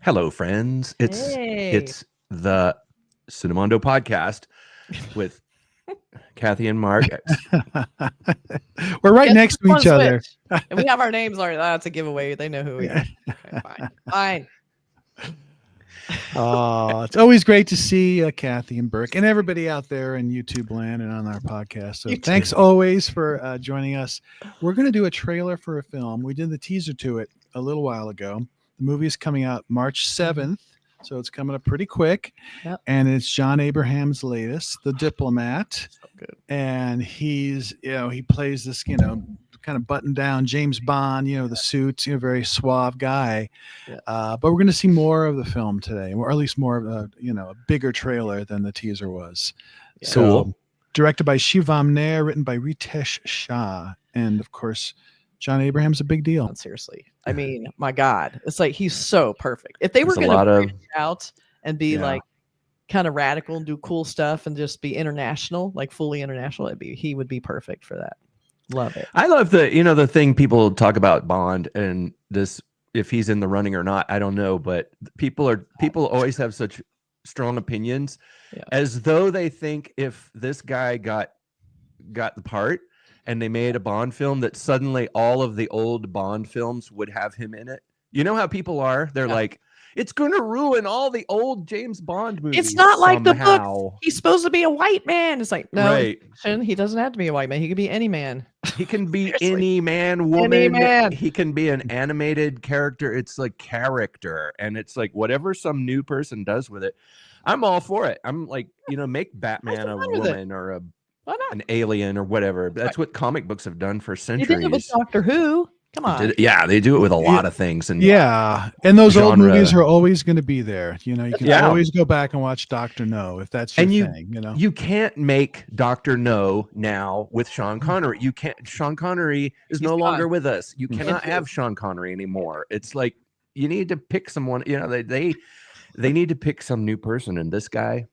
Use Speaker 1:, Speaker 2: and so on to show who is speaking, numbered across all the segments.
Speaker 1: Hello, friends. It's the Cinemondo podcast with Kathy and Mark.
Speaker 2: We're right next to each other.
Speaker 3: And we have our names already. That's a giveaway. They know who we are. Okay, fine.
Speaker 2: Oh, it's always great to see Kathy and Burk and everybody out there in YouTube land and on our podcast. So thanks always for joining us. We're going to do a trailer for a film. We did the teaser to it a little while ago. The movie is coming out March 7th. So it's coming up pretty quick. Yep. And it's John Abraham's latest, The Diplomat. So good. And he's, he plays this, kind of buttoned down James Bond, the suits, very suave guy. Yeah. But we're going to see more of the film today, or at least more of a bigger trailer than the teaser was. Yeah. So cool. Directed by Shivam Nair, written by Ritesh Shah. And of course, John Abraham's a big deal.
Speaker 3: Seriously. I mean, my God, it's like, he's so perfect. If they were going to branch out and be like kind of radical and do cool stuff and just be international, like fully international, he would be perfect for that. Love it.
Speaker 1: I love the thing people talk about Bond and this, if he's in the running or not, I don't know, but people always have such strong opinions as though they think if this guy got the part and they made a Bond film that suddenly all of the old Bond films would have him in it. You know how people are? They're like, it's going to ruin all the old James Bond movies.
Speaker 3: It's not like the book. He's supposed to be a white man. It's like, no,
Speaker 1: right.
Speaker 3: He doesn't have to be a white man. He could be any man.
Speaker 1: He can be any man, woman.
Speaker 3: Any man.
Speaker 1: He can be an animated character. It's like character. And it's like whatever some new person does with it, I'm all for it. I'm like, make Batman a woman or an alien or whatever. That's what comic books have done for centuries.
Speaker 3: They did it with Doctor Who. Come on.
Speaker 1: They do it with a lot of things. And
Speaker 2: and those old movies are always going to be there. You can always go back and watch Dr. No if that's your thing.
Speaker 1: You can't make Dr. No now with Sean Connery. You can't. Sean Connery is no longer with us. You cannot have Sean Connery anymore. It's like you need to pick someone. They need to pick some new person. And this guy,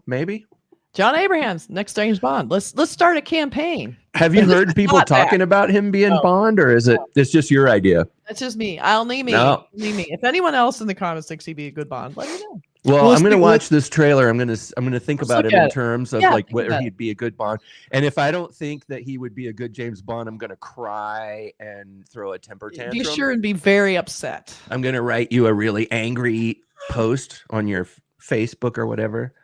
Speaker 1: maybe.
Speaker 3: John Abraham's next James Bond. Let's start a campaign.
Speaker 1: Have you heard people talking about him being Bond, or is it's just your idea?
Speaker 3: That's just me. Only me. If anyone else in the comments thinks he'd be a good Bond, let me know.
Speaker 1: Well, I'm going to watch this trailer. I'm going to think about it in terms of whether he'd be a good Bond. And if I don't think that he would be a good James Bond, I'm going to cry and throw a temper tantrum.
Speaker 3: Be sure and be very upset.
Speaker 1: I'm going to write you a really angry post on your Facebook or whatever.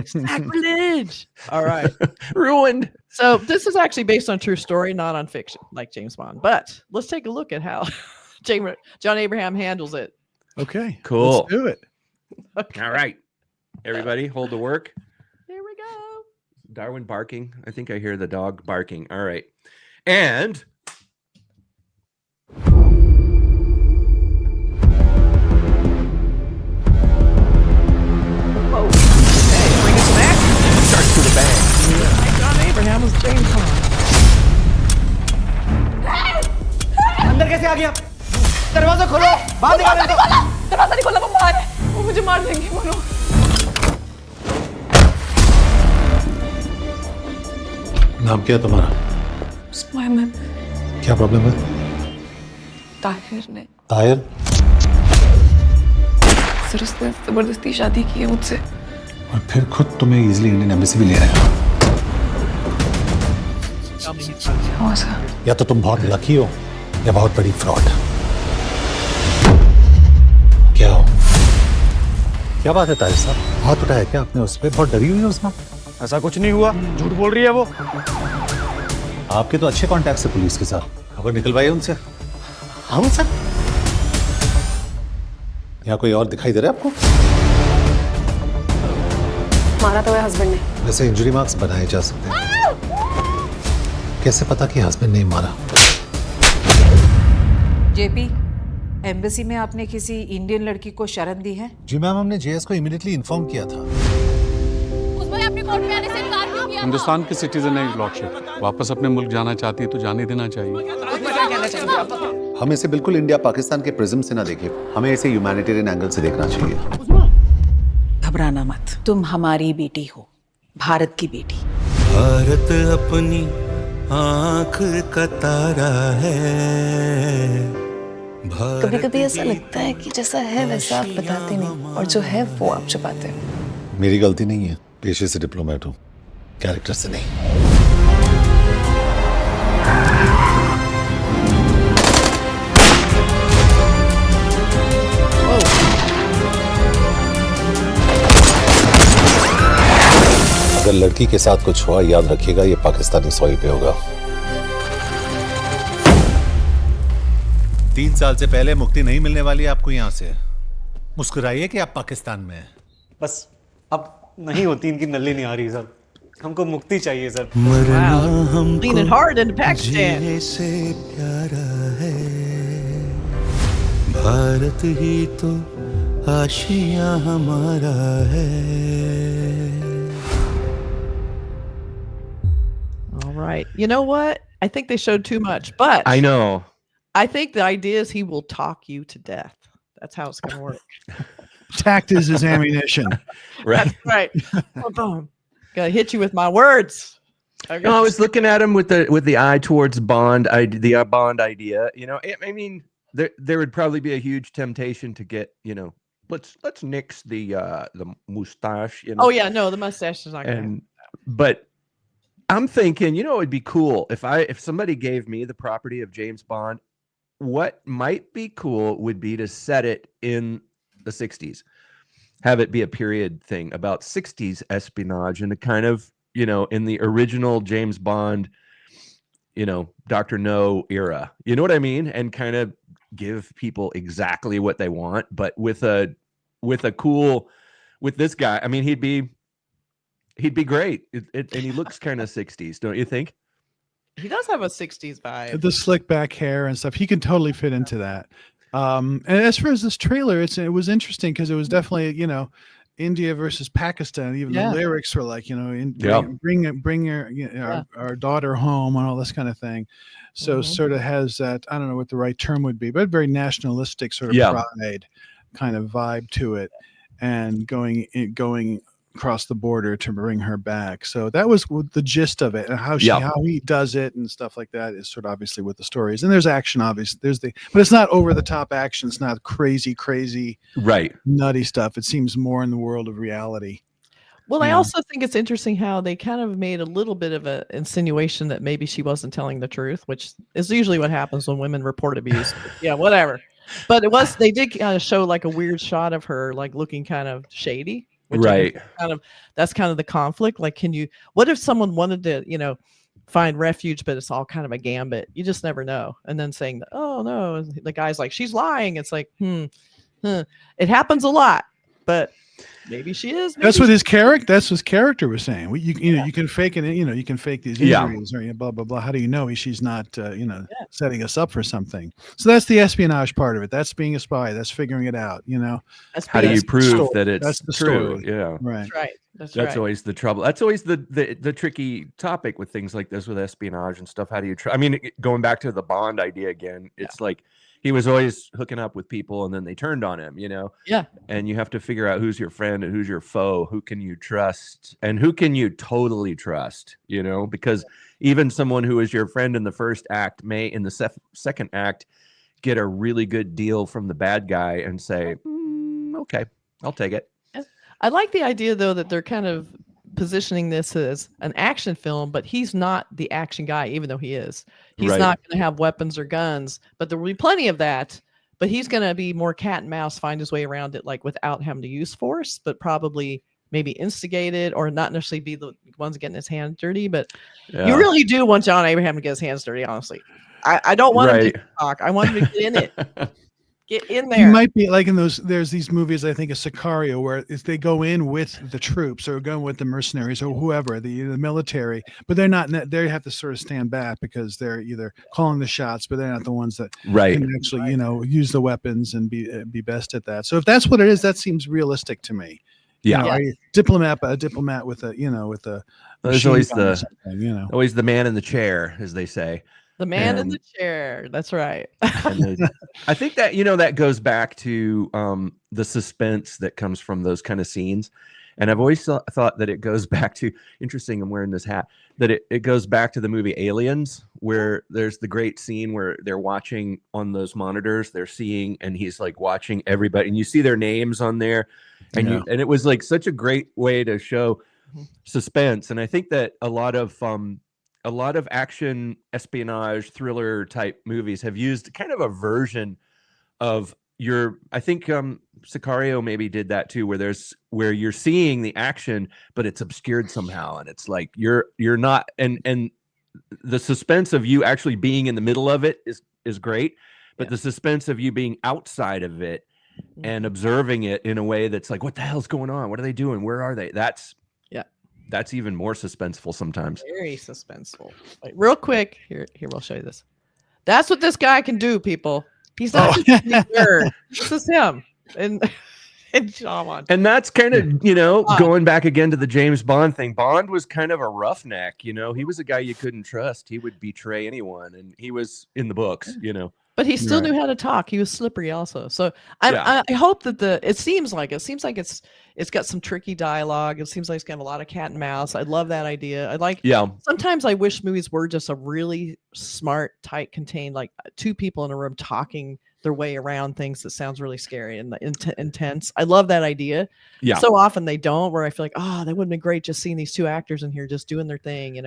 Speaker 3: Sacrilege. All right.
Speaker 1: Ruined.
Speaker 3: So this is actually based on true story, not on fiction, like James Bond. But let's take a look at how John Abraham handles it.
Speaker 2: Okay.
Speaker 1: Cool.
Speaker 2: Let's do it.
Speaker 1: Okay. All right. Everybody hold the work.
Speaker 3: Here we go.
Speaker 1: Darwin barking. I think I hear the dog barking. All right. And
Speaker 3: John Abraham was James Bond.
Speaker 4: अंदर कैसे आ गया? दरवाजा खोलो, बाहर निकालो इनको।
Speaker 3: दरवाजा नहीं खोला, वो मार, वो मुझे मार देंगे बोलो।
Speaker 5: नाम क्या है तुम्हारा?
Speaker 6: सुमैमन।
Speaker 5: क्या प्रॉब्लम है?
Speaker 6: ताहिर ने।
Speaker 5: ताहिर?
Speaker 6: सर उसने जबरदस्ती शादी की है मुझसे।
Speaker 5: और फिर खुद तुम्हें इजीली इंडियन एम्बेसी भी ले आया। या तो तुम बहुत लकी हो या बहुत बड़ी फ्रॉड। क्या हो? क्या बात है ताहिर साहब? हाथ उठाया क्या आपने उस पर? बहुत डरी हुई है उसमें?
Speaker 4: ऐसा कुछ नहीं हुआ, झूठ बोल रही है वो।
Speaker 5: आपके तो अच्छे कॉन्टैक्ट है पुलिस के साथ, खबर निकलवाई उनसे।
Speaker 4: हम सर?
Speaker 5: यहाँ कोई और दिखाई दे रहा है आपको?
Speaker 6: मारा तो है हस्बैंड ने।
Speaker 5: वैसे इंजरी मार्क्स बनाए जा सकते हैं। कैसे पता कि हस्बैंड ने मारा?
Speaker 7: जेपी, एम्बेसी में आपने किसी इंडियन लड़की को शरण दी है?
Speaker 5: जी मैम, हमने जेएस को इमीडिएटली इन्फॉर्म किया था।
Speaker 8: उसने अपने कोर्ट में आने से इनकार क्यों किया?
Speaker 9: हिंदुस्तान की सिटीजन है लॉर्डशिप, वापस अपने मुल्क जाना चाहती है तो जाने देना चाहिए।
Speaker 5: हम इसे बिल्कुल इंडिया पाकिस्तान के प्रिज्म से ना देखें, हमें इसे ह्यूमैनिटेरियन एंगल से देखना चाहिए।
Speaker 7: घबराना मत, तुम हमारी बेटी हो, भारत की बेटी।
Speaker 10: भारत अपनी आँख का तारा है,
Speaker 6: कभी कभी ऐसा लगता है कि जैसा है वैसा आप बताते नहीं और जो है वो आप छुपाते हो।
Speaker 5: मेरी गलती नहीं है, पेशे से डिप्लोमेट हूँ, कैरेक्टर से नहीं। अगर लड़की के साथ कुछ हुआ याद रखिएगा, ये पाकिस्तानी सॉइल पे होगा।
Speaker 10: 3 साल से पहले मुक्ति नहीं मिलने वाली आपको यहाँ से। मुस्कुराइए कि आप पाकिस्तान में हैं।
Speaker 4: बस अब नहीं होती इनकी नल्ली नहीं आ रही सर, हमको मुक्ति चाहिए sir.
Speaker 3: Wow. Leaning hard into Pakistan.
Speaker 11: से प्यारा है भारत ही तो आशियां हमारा है।
Speaker 3: All right. You know what? I think they showed too much, but
Speaker 1: I know.
Speaker 3: I think the idea is he will talk you to death. That's how it's going to work.
Speaker 2: Tact is his ammunition.
Speaker 1: Right.
Speaker 3: That's right. Boom, boom. Gotta hit you with my words.
Speaker 1: No, I was looking at him with the eye towards Bond, the Bond idea. You know, I mean, there would probably be a huge temptation to get, you know, let's nix the mustache. You know?
Speaker 3: Oh yeah, no, the mustache is not going to.
Speaker 1: But I'm thinking, you know, it'd be cool if somebody gave me the property of James Bond. What might be cool would be to set it in the 60s, have it be a period thing about 60s espionage and a kind of, you know, in the original James Bond, you know, Dr. No era, you know what I mean? And kind of give people exactly what they want, but with this guy, I mean, he'd be great. And he looks kind of 60s, don't you think?
Speaker 3: He does have a 60s vibe.
Speaker 2: The slick back hair and stuff. He can totally fit into that. And as far as this trailer, it was interesting because it was definitely, you know, India versus Pakistan. Even the lyrics were like, you know, bring our daughter home and all this kind of thing. So sort of has that, I don't know what the right term would be, but very nationalistic sort of pride kind of vibe to it, and going across the border to bring her back. So that was the gist of it, and how he does it and stuff like that is sort of obviously what the story is. And there's action, obviously. But it's not over the top action. It's not crazy,
Speaker 1: right,
Speaker 2: nutty stuff. It seems more in the world of reality.
Speaker 3: Well, I also think it's interesting how they kind of made a little bit of an insinuation that maybe she wasn't telling the truth, which is usually what happens when women report abuse. Yeah, whatever. But they did kind of show like a weird shot of her like looking kind of shady. Right. That's kind of the conflict. Like, what if someone wanted to, you know, find refuge, but it's all kind of a gambit? You just never know. And then saying, oh no, the guy's like, she's lying. It's like, it happens a lot, but maybe she is.
Speaker 2: That's what his character was saying. You can fake it. You know, you can fake these injuries or blah blah blah. How do you know she's not setting us up for something? So that's the espionage part of it. That's being a spy. That's figuring it out. You know,
Speaker 1: how do you prove that it's true?
Speaker 2: Story.
Speaker 1: Yeah,
Speaker 2: right.
Speaker 3: That's
Speaker 1: always the trouble. That's always the tricky topic with things like this with espionage and stuff. How do you I mean, going back to the Bond idea again, it's like he was always hooking up with people and then they turned on him, you know?
Speaker 3: Yeah.
Speaker 1: And you have to figure out who's your friend and who's your foe, who can you trust and who can you totally trust, you know? Because even someone who is your friend in the first act may in the second act get a really good deal from the bad guy and say, okay, I'll take it.
Speaker 3: I like the idea though that they're kind of positioning this as an action film, but he's not the action guy, even though he is. He's not going to have weapons or guns, but there will be plenty of that. But he's going to be more cat and mouse, find his way around it, like without having to use force, but probably maybe instigate it or not necessarily be the ones getting his hands dirty. But you really do want John Abraham to get his hands dirty, honestly. I don't want him to talk. I want him to get in it. Get in there.
Speaker 2: You might be like in there's these movies, I think of Sicario, where they go in with the troops or going with the mercenaries or whoever, the military, but they're not, they have to sort of stand back because they're either calling the shots, but they're not the ones that can actually, you know, use the weapons and be best at that. So if that's what it is, that seems realistic to me.
Speaker 1: Yeah.
Speaker 2: You know, a diplomat with a, you know, with a,
Speaker 1: there's always
Speaker 2: always
Speaker 1: the man in the chair, as they say.
Speaker 3: The man in the chair. That's right.
Speaker 1: I think that, you know, that goes back to the suspense that comes from those kind of scenes. And I've always thought that it goes back to, interesting, I'm wearing this hat, that it goes back to the movie Aliens, where there's the great scene where they're watching on those monitors, they're seeing, and he's like watching everybody, and you see their names on there, and and it was like such a great way to show suspense. And I think that a lot of action, espionage, thriller type movies have used kind of a version of I think Sicario maybe did that too, where you're seeing the action, but it's obscured somehow, and it's like you're not, and the suspense of you actually being in the middle of it is great, but the suspense of you being outside of it and observing it in a way that's like, what the hell's going on? What are they doing? Where are they? That's even more suspenseful sometimes.
Speaker 3: Very suspenseful. Wait, real quick, here we'll show you this. That's what this guy can do, people. He's not just a nerd. This is him. And Shaman.
Speaker 1: And that's kind of, going back again to the James Bond thing. Bond was kind of a roughneck, he was a guy you couldn't trust. He would betray anyone, and he was in the books,
Speaker 3: But he still knew how to talk. He was slippery also. So I hope that it seems like it's got some tricky dialogue. It seems like it's got a lot of cat and mouse. I love that idea. Sometimes I wish movies were just a really smart, tight, contained, like two people in a room talking their way around things that sounds really scary and intense. I love that idea. Yeah. So often they don't, where I feel like, that would have been great just seeing these two actors in here just doing their thing,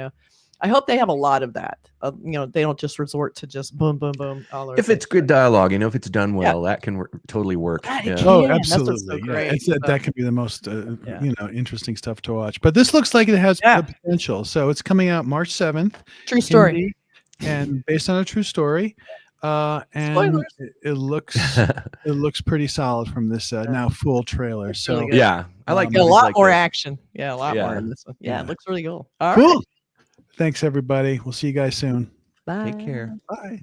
Speaker 3: I hope they have a lot of that. They don't just resort to just boom, boom, boom.
Speaker 1: If it's good dialogue, if it's done well, that can totally work.
Speaker 2: Oh, absolutely. That can be the most interesting stuff to watch. But this looks like it has potential. So it's coming out March 7th.
Speaker 3: True story.
Speaker 2: And based on a true story. And it looks pretty solid from this now full trailer. So
Speaker 3: really
Speaker 1: I like
Speaker 3: a lot more action. Yeah, a lot more in this one. Yeah, it looks really cool. All
Speaker 2: cool.
Speaker 3: Right.
Speaker 2: Thanks, everybody. We'll see you guys soon.
Speaker 3: Bye.
Speaker 1: Take care.
Speaker 2: Bye.